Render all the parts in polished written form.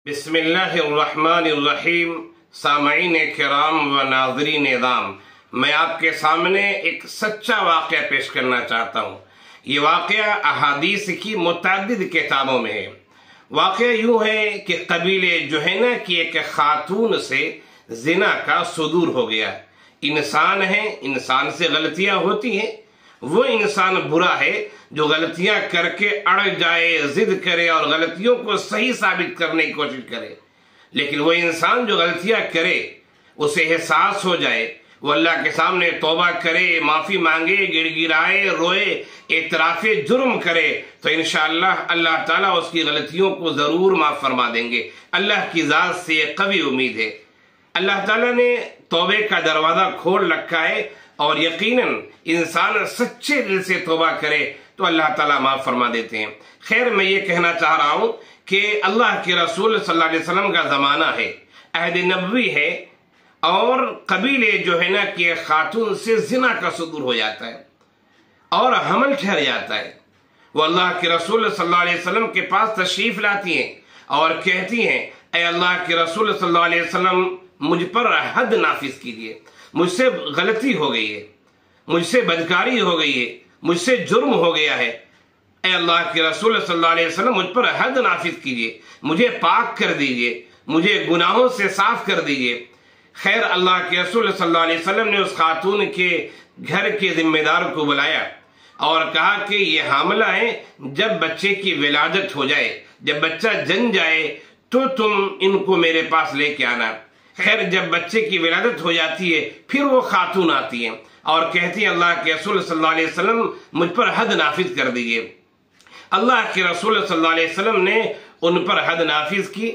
بسم اللہ الرحمن الرحیم۔ سامعین کرام و ناظرین اعظام، میں آپ کے سامنے ایک سچا واقعہ پیش کرنا چاہتا ہوں۔ یہ واقعہ احادیث کی متعدد کتابوں میں ہے۔ واقعہ یوں ہے کہ قبیلے جوہینہ کی ایک خاتون سے زنا کا صدور ہو گیا۔ انسان ہے، انسان سے غلطیاں ہوتی ہیں۔ وہ انسان برا ہے جو غلطیاں کر کے اڑ جائے، ضد کرے اور غلطیوں کو صحیح ثابت کرنے کی کوشش کرے۔ لیکن وہ انسان جو غلطیاں کرے، اسے احساس ہو جائے، وہ اللہ کے سامنے توبہ کرے، معافی مانگے، گڑ گڑائے، روئے، اعتراف جرم کرے، تو انشاءاللہ اللہ تعالیٰ اس کی غلطیوں کو ضرور معاف فرما دیں گے۔ اللہ کی ذات سے یہ قوی امید ہے۔ اللہ تعالیٰ نے توبے کا دروازہ کھول رکھا ہے، اور یقیناً انسان سچے دل سے توبہ کرے تو اللہ تعالیٰ معاف فرما دیتے ہیں۔ خیر، میں یہ کہنا چاہ رہا ہوں کہ اللہ کے رسول صلی اللہ علیہ وسلم کا زمانہ ہے، عہد نبوی ہے، اور قبیلے جوہینہ کی ایک خاتون سے زنا کا صدور ہو جاتا ہے اور حمل ٹھہر جاتا ہے۔ وہ اللہ کے رسول صلی اللہ علیہ وسلم کے پاس تشریف لاتی ہیں اور کہتی ہیں، اے اللہ کے رسول صلی اللہ علیہ وسلم، مجھ پر حد نافذ کیجیے، مجھ سے غلطی ہو گئی ہے، مجھ سے بدکاری ہو گئی ہے، مجھ سے جرم ہو گیا ہے۔ اے اللہ کے رسول صلی اللہ علیہ وسلم، مجھ پر حد نافذ کیجیے، مجھے پاک کر دیجیے، مجھے گناہوں سے صاف کر دیجیے۔ خیر، اللہ کے رسول صلی اللہ علیہ وسلم نے اس خاتون کے گھر کے ذمہ دار کو بلایا اور کہا کہ یہ حاملہ ہے، جب بچے کی ولادت ہو جائے، جب بچہ جن جائے تو تم ان کو میرے پاس لے کے آنا۔ خیر، جب بچے کی ولادت ہو جاتی ہے، پھر وہ خاتون آتی ہیں اور کہتی ہیں، اللہ کے رسول صلی اللہ علیہ وسلم، مجھ پر حد نافذ کر دیجیے۔ اللہ کے رسول صلی اللہ علیہ وسلم نے ان پر حد نافذ کی۔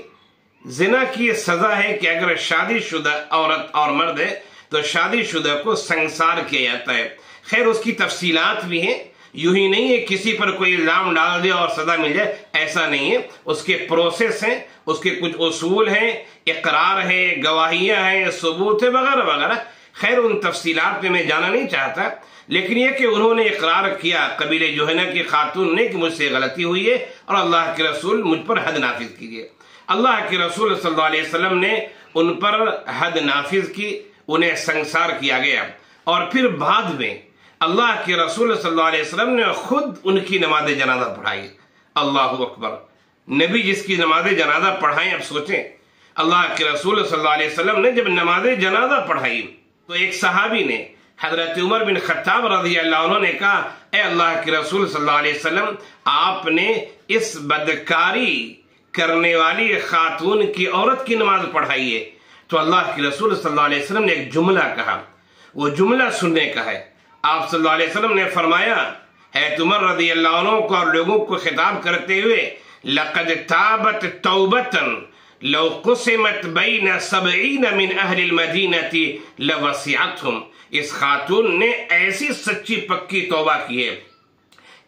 زنا کی سزا ہے کہ اگر شادی شدہ عورت اور مرد ہے تو شادی شدہ کو سنسار کیا جاتا ہے۔ خیر، اس کی تفصیلات بھی ہیں، یوں ہی نہیں ہے کسی پر کوئی الزام ڈال دے اور سزا مل جائے، ایسا نہیں ہے۔ اس کے پروسیس ہیں، اس کے کچھ اصول ہیں، اقرار ہے، گواہیاں ہیں، ثبوت ہے، وغیرہ وغیرہ۔ خیر، ان تفصیلات میں جانا نہیں چاہتا، لیکن یہ کہ انہوں نے اقرار کیا، قبیلے جوہینہ کی خاتون نے، کہ مجھ سے غلطی ہوئی ہے اور اللہ کے رسول مجھ پر حد نافذ کیجیے۔ اللہ کے رسول صلی اللہ علیہ وسلم نے ان پر حد نافذ کی، انہیں سنسار کیا گیا، اور پھر بعد میں اللہ کے رسول صلی اللہ علیہ وسلم نے خود ان کی نماز جنازہ پڑھائی۔ اللہ اکبر! نبی جس کی نماز جنازہ پڑھائیں، اب سوچیں، اللہ کے رسول صلی اللہ علیہ وسلم نے جب نماز جنازہ پڑھائی تو ایک صحابی نے، حضرت عمر بن خطاب رضی اللہ عنہ نے کہا، اے اللہ کے رسول صلی اللہ علیہ وسلم، آپ نے اس بدکاری کرنے والی خاتون کی، عورت کی نماز پڑھائی ہے۔ تو اللہ کے رسول صلی اللہ علیہ وسلم نے ایک جملہ کہا، وہ جملہ سننے کا ہے۔ آپ صلی اللہ علیہ وسلم نے فرمایا، حضرت عمر رضی اللہ عنہ کو اور لوگوں کو خطاب کرتے ہوئے، لَقَدْ تَابَتْ تَوْبَةً لَوْ قُسِمَتْ بَيْنَ 70 مِنْ أَهْلِ الْمَدِينَةِ لَوَسِعَتْهُمْ۔ اس خاتون نے ایسی سچی پکی توبہ کی ہے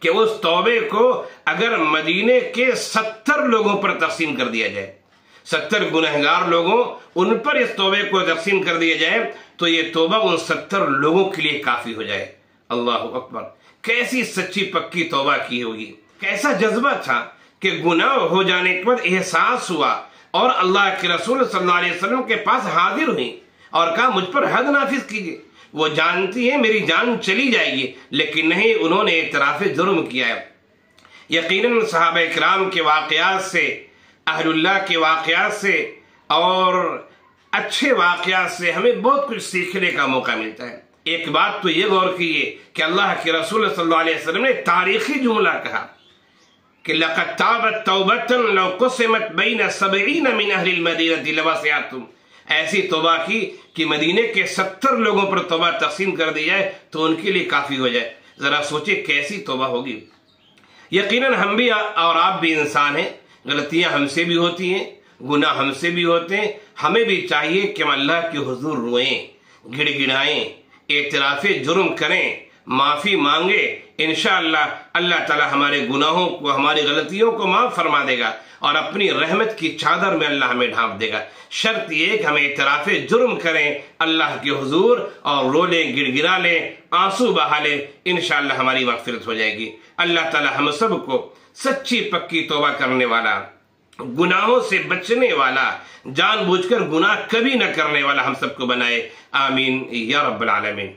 کہ اس توبے کو اگر مدینے کے 70 لوگوں پر تقسیم کر دیا جائے، 70 گنہگار لوگوں، ان پر اس توبے کو تقسیم کر دیا جائے تو یہ توبہ ان 70 لوگوں کے لیے کافی ہو جائے۔ اللہ اکبر! کیسی سچی پکی توبہ کی ہوگی، کیسا جذبہ تھا کہ گناہ ہو جانے کے بعد احساس ہوا اور اللہ کے رسول صلی اللہ علیہ وسلم کے پاس حاضر ہوئی اور کہا، مجھ پر حد نافذ کیجیے۔ وہ جانتی ہیں میری جان چلی جائے گی، لیکن نہیں، انہوں نے اعتراف جرم کیا ہے۔ یقیناً صحابہ کرام کے واقعات سے، اہل اللہ کے واقعات سے اور اچھے واقعات سے ہمیں بہت کچھ سیکھنے کا موقع ملتا ہے۔ ایک بات تو یہ غور کیجیے کہ اللہ کے رسول صلی اللہ علیہ وسلم نے تاریخی جملہ کہا کہ لَقَدْ تَابَتْ تَوْبَةً لَوْ قُسِمَتْ بَيْنَ 70 مِنْ أَهْلِ الْمَدِينَةِ لَوَسِعَتْهُمْ۔ ایسی توبہ کی کہ مدینے کے 70 لوگوں پر توبہ تقسیم کر دی جائے تو ان کے لیے کافی ہو جائے۔ ذرا سوچیں کیسی توبہ ہوگی۔ یقیناً ہم بھی اور آپ بھی انسان ہیں، غلطیاں ہم سے بھی ہوتی ہیں، گناہ ہم سے بھی ہوتے ہیں۔ ہمیں بھی چاہیے کہ ہم اللہ کے حضور روئیں، گڑ گڑائیں، اعتراف جرم کریں، معافی مانگے۔ انشاءاللہ اللہ تعالی ہمارے گناہوں کو، ہماری غلطیوں کو معاف فرما دے گا اور اپنی رحمت کی چادر میں اللہ ہمیں ڈھانپ دے گا۔ شرط یہ کہ ہم اعتراف جرم کریں اللہ کے حضور اور رو لیں، گڑ گڑا لیں، آنسو بہا لیں، انشاءاللہ ہماری مغفرت ہو جائے گی۔ اللہ تعالی ہم سب کو سچی پکی توبہ کرنے والا گناہوں سے بچنے والا، جان بوجھ کر گناہ کبھی نہ کرنے والا ہم سب کو بنائے، آمین یا رب العالمین۔